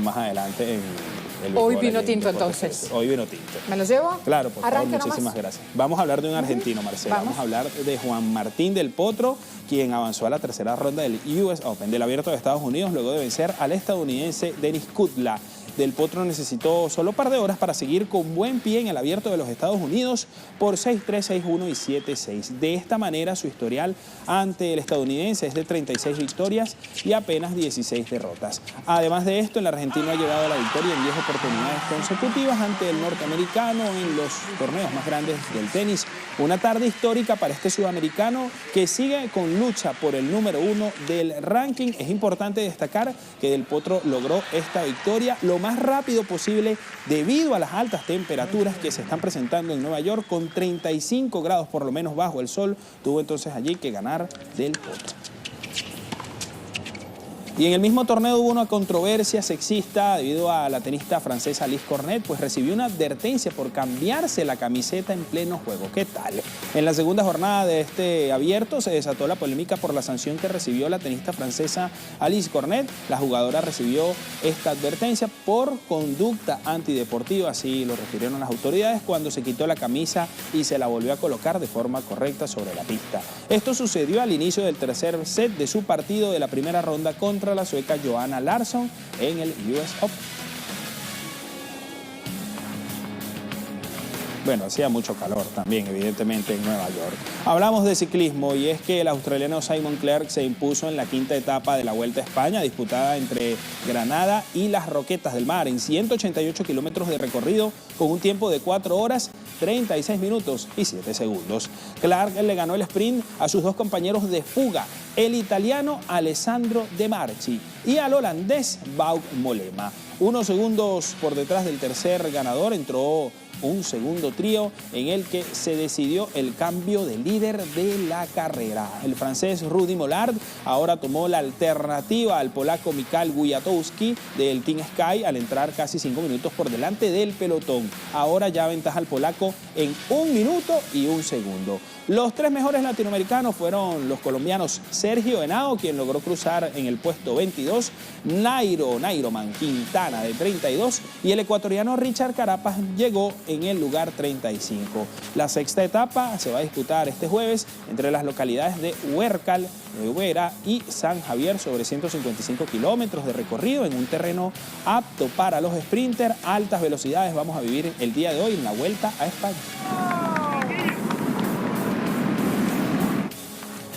Speaker 8: más adelante en el béisbol.
Speaker 1: Hoy Vinotinto, entonces.
Speaker 8: Hoy Vinotinto.
Speaker 1: ¿Me lo llevo?
Speaker 8: Claro, por favor, muchísimas gracias. Vamos a hablar de un argentino, Marcela. Vamos a hablar de Juan Martín del Potro, quien avanzó a la tercera ronda del US Open, del Abierto de Estados Unidos, luego de vencer al estadounidense Denis Kudla. Del Potro necesitó solo un par de horas para seguir con buen pie en el Abierto de los Estados Unidos por 6-3, 6-1 y 7-6. De esta manera, su historial ante el estadounidense es de 36 victorias y apenas 16 derrotas. Además de esto, el argentino ha llegado a la victoria en 10 oportunidades consecutivas ante el norteamericano en los torneos más grandes del tenis. Una tarde histórica para este sudamericano que sigue con lucha por el número 1 del ranking. Es importante destacar que Del Potro logró esta victoria lo más rápido posible debido a las altas temperaturas que se están presentando en Nueva York, con 35 grados por lo menos bajo el sol. Tuvo entonces allí que ganar Del Potro. Y en el mismo torneo hubo una controversia sexista debido a la tenista francesa Alice Cornet, pues recibió una advertencia por cambiarse la camiseta en pleno juego. ¿Qué tal? En la segunda jornada de este abierto se desató la polémica por la sanción que recibió la tenista francesa Alice Cornet. La jugadora recibió esta advertencia por conducta antideportiva, así lo refirieron las autoridades, cuando se quitó la camisa y se la volvió a colocar de forma correcta sobre la pista. Esto sucedió al inicio del tercer set de su partido de la primera ronda contra la sueca Johanna Larsson en el US Open. Bueno, hacía mucho calor también, evidentemente, en Nueva York. Hablamos de ciclismo y es que el australiano Simon Clerc se impuso en la quinta etapa de la Vuelta a España, disputada entre Granada y Las Roquetas del Mar, en 188 kilómetros de recorrido, con un tiempo de 4 horas, 36 minutos y 7 segundos. Clerc le ganó el sprint a sus dos compañeros de fuga, el italiano Alessandro De Marchi y al holandés Wout Mollema. Unos segundos por detrás del tercer ganador entró un segundo trío en el que se decidió el cambio de líder de la carrera. El francés Rudy Mollard ahora tomó la alternativa al polaco Michał Kwiatkowski del Team Sky al entrar casi 5 minutos por delante del pelotón. Ahora ya aventaja al polaco en 1 minuto y 1 segundo. Los tres mejores latinoamericanos fueron los colombianos Sergio Henao, quien logró cruzar en el puesto 22, Nairoman Quintana de 32 y el ecuatoriano Richard Carapas llegó en el lugar 35. La sexta etapa se va a disputar este jueves entre las localidades de Huércal, Huera y San Javier, sobre 155 kilómetros de recorrido en un terreno apto para los sprinters. Altas velocidades vamos a vivir el día de hoy en la Vuelta a España.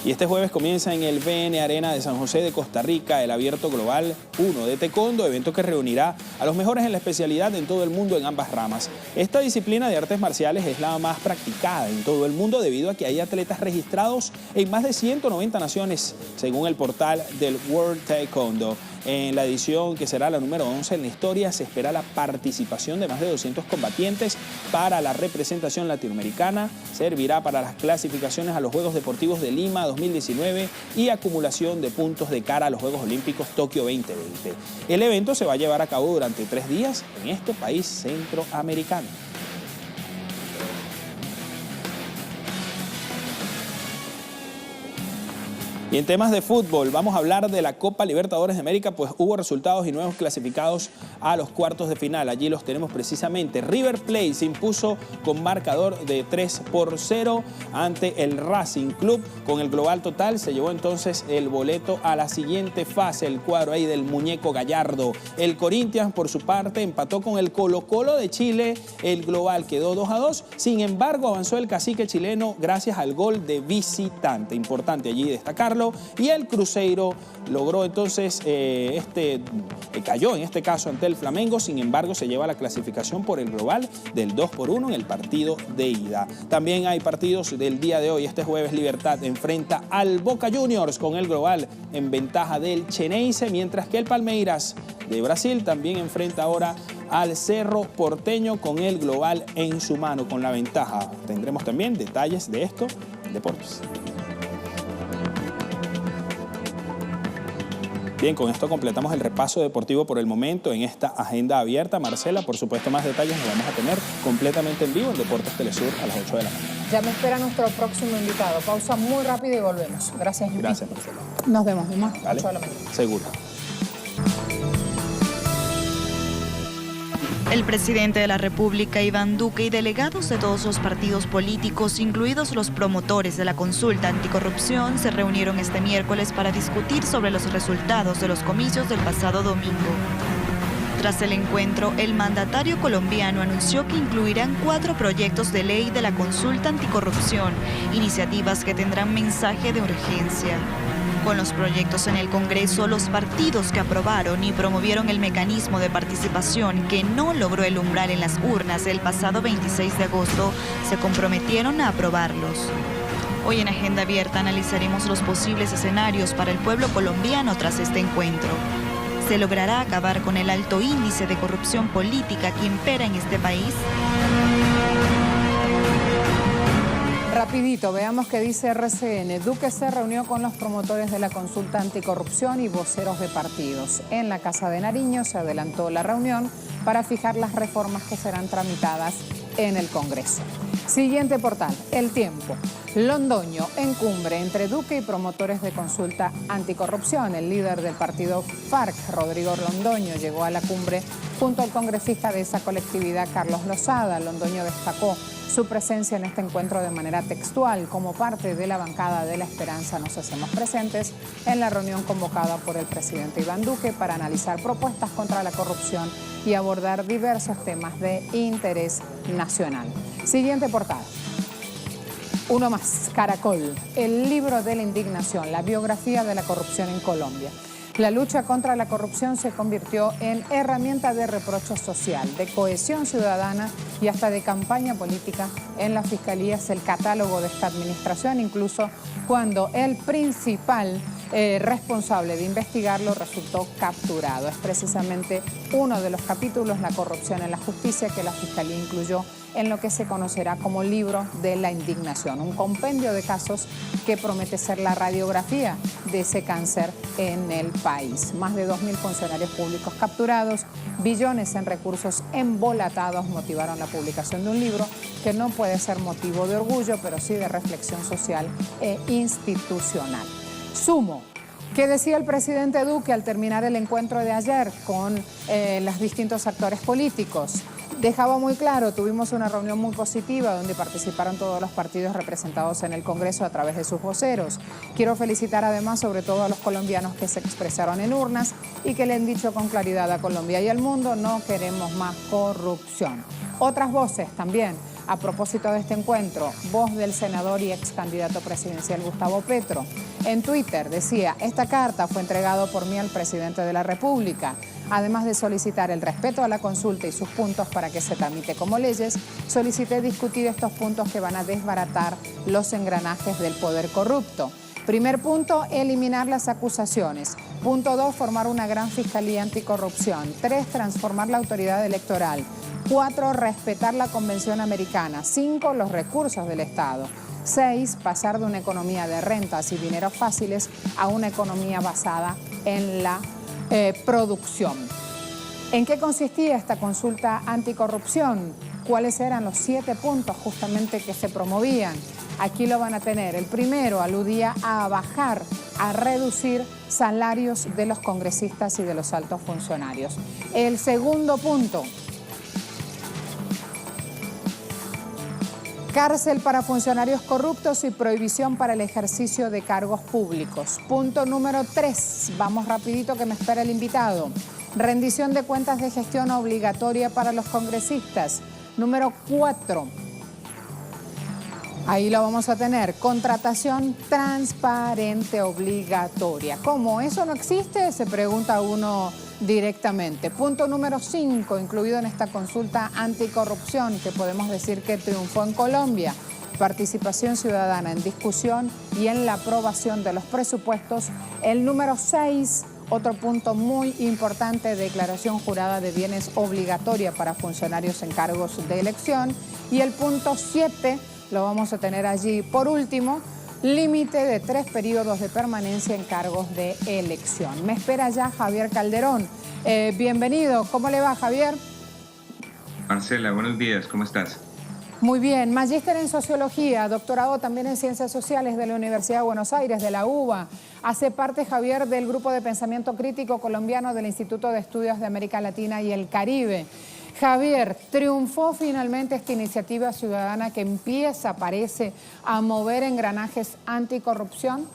Speaker 8: Y este jueves comienza en el BN Arena de San José de Costa Rica el Abierto Global 1 de Taekwondo, evento que reunirá a los mejores en la especialidad en todo el mundo en ambas ramas. Esta disciplina de artes marciales es la más practicada en todo el mundo debido a que hay atletas registrados en más de 190 naciones, según el portal del World Taekwondo. En la edición, que será la número 11 en la historia, se espera la participación de más de 200 combatientes para la representación latinoamericana. Servirá para las clasificaciones a los Juegos Deportivos de Lima 2019 y acumulación de puntos de cara a los Juegos Olímpicos Tokio 2020. El evento se va a llevar a cabo durante 3 días en este país centroamericano. Y en temas de fútbol, vamos a hablar de la Copa Libertadores de América, pues hubo resultados y nuevos clasificados a los cuartos de final. Allí los tenemos precisamente. River Plate se impuso con marcador de 3-0 ante el Racing Club. Con el global total se llevó entonces el boleto a la siguiente fase, el cuadro ahí del muñeco Gallardo. El Corinthians, por su parte, empató con el Colo-Colo de Chile. El global quedó 2-2. Sin embargo, avanzó el cacique chileno gracias al gol de visitante. Importante allí destacarlo. Y el Cruzeiro logró entonces, cayó en este caso ante el Flamengo. Sin embargo, se lleva la clasificación por el global del 2-1 en el partido de ida. También hay partidos del día de hoy. Este jueves Libertad enfrenta al Boca Juniors con el global en ventaja del Xeneize, mientras que el Palmeiras de Brasil también enfrenta ahora al Cerro Porteño con el global en su mano, con la ventaja. Tendremos también detalles de esto en Deportes. Bien, con esto completamos el repaso deportivo por el momento en esta agenda abierta. Marcela, por supuesto, más detalles nos vamos a tener completamente en vivo en Deportes Telesur a las 8 de la mañana.
Speaker 1: Ya me espera nuestro próximo invitado. Pausa muy rápida y volvemos. Gracias, Yuki.
Speaker 8: Gracias, Marcela.
Speaker 1: Nos vemos, más
Speaker 8: 8
Speaker 1: de la mañana.
Speaker 8: Seguro.
Speaker 2: El presidente de la República, Iván Duque, y delegados de todos los partidos políticos, incluidos los promotores de la consulta anticorrupción, se reunieron este miércoles para discutir sobre los resultados de los comicios del pasado domingo. Tras el encuentro, el mandatario colombiano anunció que incluirán 4 proyectos de ley de la consulta anticorrupción, iniciativas que tendrán mensaje de urgencia. Con los proyectos en el Congreso, los partidos que aprobaron y promovieron el mecanismo de participación que no logró el umbral en las urnas el pasado 26 de agosto se comprometieron a aprobarlos. Hoy en Agenda Abierta analizaremos los posibles escenarios para el pueblo colombiano tras este encuentro. ¿Se logrará acabar con el alto índice de corrupción política que impera en este país?
Speaker 1: Rapidito, veamos qué dice RCN. Duque se reunió con los promotores de la consulta anticorrupción y voceros de partidos. En la Casa de Nariño se adelantó la reunión para fijar las reformas que serán tramitadas en el Congreso. Siguiente portal, El Tiempo. Londoño en cumbre entre Duque y promotores de consulta anticorrupción. El líder del partido FARC, Rodrigo Londoño, llegó a la cumbre junto al congresista de esa colectividad, Carlos Lozada. Londoño destacó su presencia en este encuentro de manera textual como parte de la bancada de la Esperanza Nos Hacemos Presentes en la reunión convocada por el presidente Iván Duque para analizar propuestas contra la corrupción y abordar diversos temas de interés nacional. Siguiente portada. Uno más, Caracol, el libro de la indignación, la biografía de la corrupción en Colombia. La lucha contra la corrupción se convirtió en herramienta de reproche social, de cohesión ciudadana y hasta de campaña política en las fiscalías, el catálogo de esta administración, incluso cuando el principal responsable de investigarlo resultó capturado. Es precisamente uno de los capítulos, la corrupción en la justicia, que la Fiscalía incluyó en lo que se conocerá como libro de la indignación, un compendio de casos que promete ser la radiografía de ese cáncer en el país. Más de 2.000 funcionarios públicos capturados, billones en recursos embolatados motivaron la publicación de un libro que no puede ser motivo de orgullo, pero sí de reflexión social e institucional. Sumo. ¿Qué decía el presidente Duque al terminar el encuentro de ayer con los distintos actores políticos? Dejaba muy claro, tuvimos una reunión muy positiva donde participaron todos los partidos representados en el Congreso a través de sus voceros. Quiero felicitar además sobre todo a los colombianos que se expresaron en urnas y que le han dicho con claridad a Colombia y al mundo: no queremos más corrupción. Otras voces también. A propósito de este encuentro, voz del senador y ex candidato presidencial Gustavo Petro. En Twitter decía: esta carta fue entregada por mí al presidente de la República. Además de solicitar el respeto a la consulta y sus puntos para que se tramite como leyes, solicité discutir estos puntos que van a desbaratar los engranajes del poder corrupto. Primer punto, eliminar las acusaciones. Punto 2, formar una gran fiscalía anticorrupción. 3, transformar la autoridad electoral. 4, respetar la Convención Americana. 5, los recursos del Estado. 6, pasar de una economía de rentas y dineros fáciles a una economía basada en la producción. ¿En qué consistía esta consulta anticorrupción? cuáles eran los 7 puntos justamente que se promovían. Aquí lo van a tener. El primero aludía a bajar, a reducir salarios de los congresistas y de los altos funcionarios. El segundo punto: cárcel para funcionarios corruptos y prohibición para el ejercicio de cargos públicos. Punto número 3, vamos rapidito que me espera el invitado. Rendición de cuentas de gestión obligatoria para los congresistas. Número 4, ahí lo vamos a tener, contratación transparente obligatoria. ¿Cómo? ¿Eso no existe? Se pregunta uno directamente. Punto número 5, incluido en esta consulta anticorrupción, que podemos decir que triunfó en Colombia. Participación ciudadana en discusión y en la aprobación de los presupuestos. El número 6, otro punto muy importante, declaración jurada de bienes obligatoria para funcionarios en cargos de elección. Y el punto 7, lo vamos a tener allí. Por último, límite de 3 periodos de permanencia en cargos de elección. Me espera ya Javier Calderón. Bienvenido. ¿Cómo le va, Javier?
Speaker 9: Marcela, buenos días. ¿Cómo estás?
Speaker 1: Muy bien. Magíster en Sociología, doctorado también en Ciencias Sociales de la Universidad de Buenos Aires, de la UBA. Hace parte, Javier, del Grupo de Pensamiento Crítico Colombiano del Instituto de Estudios de América Latina y el Caribe. Javier, triunfó finalmente esta iniciativa ciudadana que empieza, parece, a mover engranajes anticorrupción.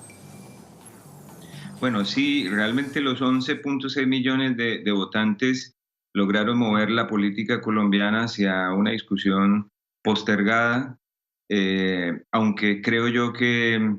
Speaker 9: Bueno, sí, realmente los 11.6 millones de votantes lograron mover la política colombiana hacia una discusión postergada, aunque creo yo que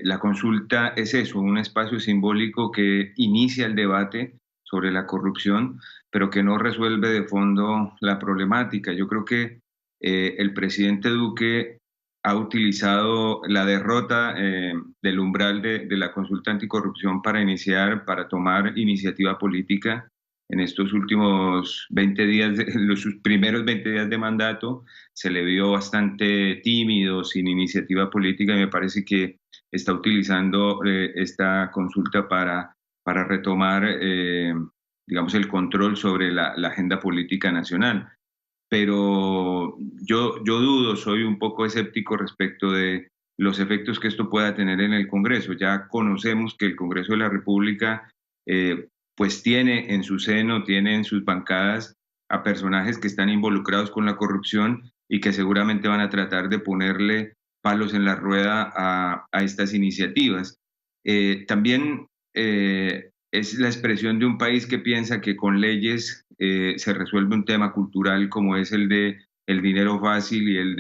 Speaker 9: la consulta es eso, un espacio simbólico que inicia el debate sobre la corrupción, pero que no resuelve de fondo la problemática. Yo creo que el presidente Duque ha utilizado la derrota del umbral de la consulta anticorrupción para tomar iniciativa política. En estos últimos 20 días, sus primeros 20 días de mandato, se le vio bastante tímido, sin iniciativa política, y me parece que está utilizando esta consulta para retomar, digamos, el control sobre la agenda política nacional. Pero yo dudo, soy un poco escéptico respecto de los efectos que esto pueda tener en el Congreso. Ya conocemos que el Congreso de la República pues tiene en su seno, tiene en sus bancadas a personajes que están involucrados con la corrupción y que seguramente van a tratar de ponerle palos en la rueda a estas iniciativas. También es la expresión de un país que piensa que con leyes se resuelve un tema cultural como es el de el dinero fácil y el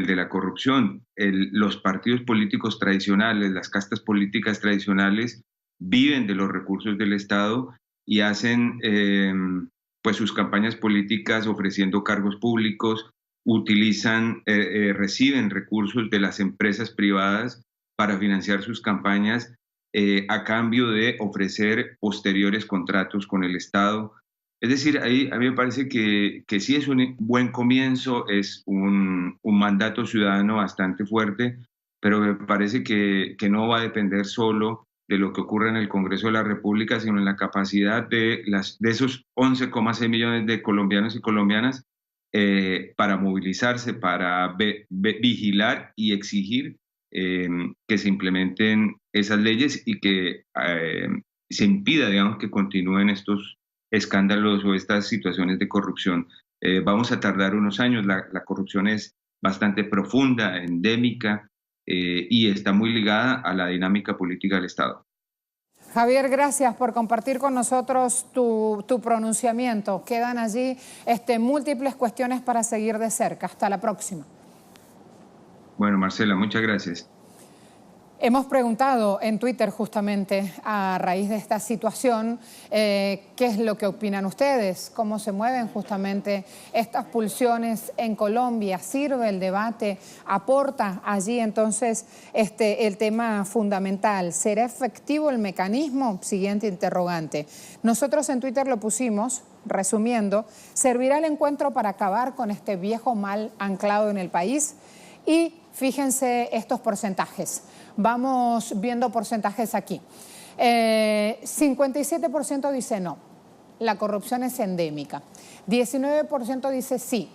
Speaker 9: de la corrupción. Los partidos políticos tradicionales, las castas políticas tradicionales, viven de los recursos del Estado y hacen pues sus campañas políticas ofreciendo cargos públicos, reciben recursos de las empresas privadas para financiar sus campañas a cambio de ofrecer posteriores contratos con el Estado. Es decir, ahí a mí me parece que sí es un buen comienzo, es un mandato ciudadano bastante fuerte, pero me parece que no va a depender solo de lo que ocurre en el Congreso de la República, sino en la capacidad de esos 11,6 millones de colombianos y colombianas para movilizarse, para vigilar y exigir que se implementen esas leyes y que se impida, digamos, que continúen estos escándalos o estas situaciones de corrupción. Vamos a tardar unos años, la corrupción es bastante profunda, endémica, y está muy ligada a la dinámica política del Estado.
Speaker 1: Javier, gracias por compartir con nosotros tu pronunciamiento. Quedan allí múltiples cuestiones para seguir de cerca. Hasta la próxima.
Speaker 9: Bueno, Marcela, muchas gracias.
Speaker 1: Hemos preguntado en Twitter justamente a raíz de esta situación qué es lo que opinan ustedes, cómo se mueven justamente estas pulsiones en Colombia, sirve el debate, aporta allí entonces el tema fundamental, ¿será efectivo el mecanismo? Siguiente interrogante. Nosotros en Twitter lo pusimos, resumiendo, ¿servirá el encuentro para acabar con este viejo mal anclado en el país? Y fíjense estos porcentajes. Vamos viendo porcentajes aquí. 57% dice no, la corrupción es endémica. 19% dice sí,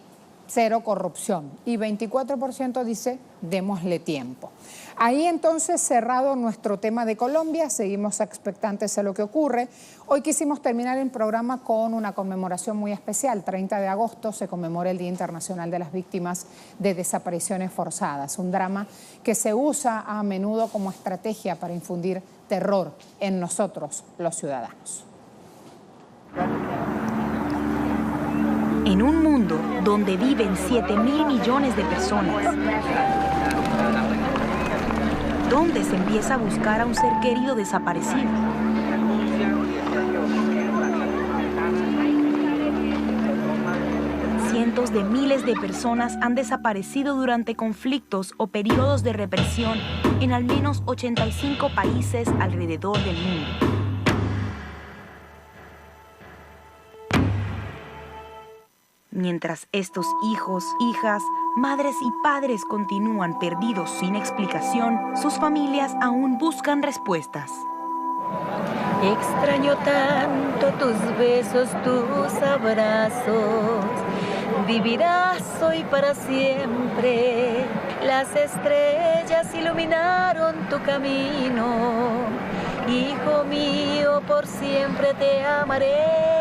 Speaker 1: cero corrupción. Y 24% dice, démosle tiempo. Ahí entonces, cerrado nuestro tema de Colombia, seguimos expectantes a lo que ocurre. Hoy quisimos terminar el programa con una conmemoración muy especial. 30 de agosto se conmemora el Día Internacional de las Víctimas de Desapariciones Forzadas, un drama que se usa a menudo como estrategia para infundir terror en nosotros, los ciudadanos.
Speaker 10: En un mundo donde viven 7.000 millones de personas, ¿dónde se empieza a buscar a un ser querido desaparecido? Cientos de miles de personas han desaparecido durante conflictos o periodos de represión en al menos 85 países alrededor del mundo. Mientras estos hijos, hijas, madres y padres continúan perdidos sin explicación, sus familias aún buscan respuestas.
Speaker 7: Extraño tanto tus besos, tus abrazos. Vivirás hoy para siempre. Las estrellas iluminaron tu camino. Hijo mío, por siempre te amaré.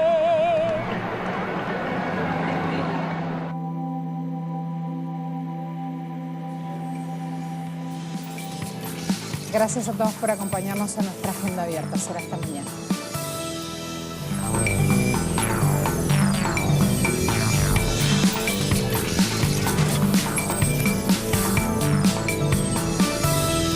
Speaker 1: Gracias a todos por acompañarnos en nuestra agenda abierta. Será hasta mañana.